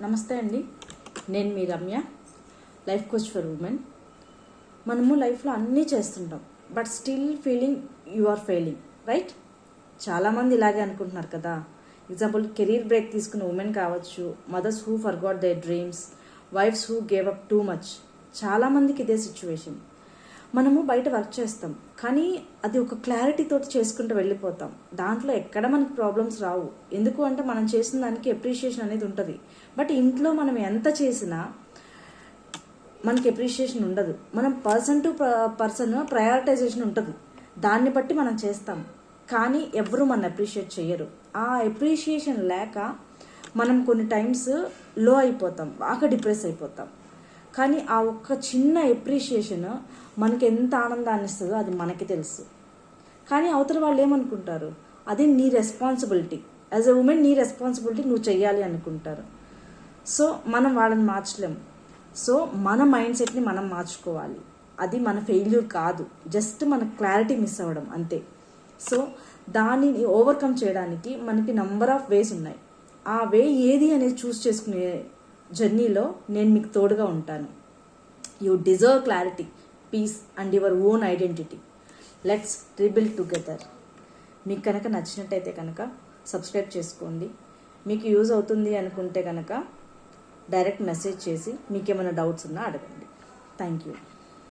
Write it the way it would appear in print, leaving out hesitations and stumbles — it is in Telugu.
నమస్తే అండి, నేను మీ Ramya, life coach for women. మనము లైఫ్లో అన్నీ చేస్తుంటాం, but still feeling you are failing, right? చాలామంది ఇలాగే అనుకుంటున్నారు కదా. ఎగ్జాంపుల్, కెరీర్ బ్రేక్ తీసుకున్న ఉమెన్ కావచ్చు, mothers who forgot their dreams, wives who gave up too much. చాలామందికి ఇదే సిచ్యువేషన్. మనము బయట వర్క్ చేస్తాం, కానీ అది ఒక క్లారిటీతో చేసుకుంటూ వెళ్ళిపోతాం. దాంట్లో ఎక్కడ మనకి ప్రాబ్లమ్స్ రావు. ఎందుకు అంటే మనం చేసిన దానికి అప్రిషియేషన్ అనేది ఉంటుంది. బట్ ఇంట్లో మనం ఎంత చేసినా మనకి అప్రిషియేషన్ ఉండదు. మనం పర్సన్ టు పర్సన్ ప్రయారిటైజేషన్ ఉంటుంది, దాన్ని బట్టి మనం చేస్తాం. కానీ ఎవరు మన అప్రిషియేట్ చేయరు. ఆ అప్రిషియేషన్ లేక మనం కొన్ని టైమ్స్ లో అయిపోతాం, బాగా డిప్రెస్ అయిపోతాం. కానీ ఆ ఒక్క చిన్న అప్రిషియేషన్ మనకి ఎంత ఆనందాన్ని ఇస్తుందో అది మనకి తెలుసు. కానీ అవతల వాళ్ళు ఏమనుకుంటారు, అది నీ రెస్పాన్సిబిలిటీ, యాజ్ ఎ ఉమెన్ నీ రెస్పాన్సిబిలిటీ, నువ్వు చెయ్యాలి అనుకుంటారు. సో మనం వాళ్ళని మార్చలేము. సో మన మైండ్ సెట్ని మనం మార్చుకోవాలి. అది మన ఫెయిల్యూర్ కాదు, జస్ట్ మన క్లారిటీ మిస్ అవ్వడం అంతే. సో దానిని ఓవర్కమ్ చేయడానికి మనకి నంబర్ ఆఫ్ వేస్ ఉన్నాయి. ఆ వే ఏది అనేది చూస్ చేసుకునే జర్నీలో నేను మీకు తోడుగా ఉంటాను. You deserve clarity, peace and your own identity. Let's rebuild together. మీకు కనుక నచ్చినట్టయితే కనుక సబ్స్క్రైబ్ చేసుకోండి. మీకు యూజ్ అవుతుంది అనుకుంటే కనుక డైరెక్ట్ మెసేజ్ చేసి మీకు ఏమైనా డౌట్స్ ఉన్నా అడగండి. Thank you.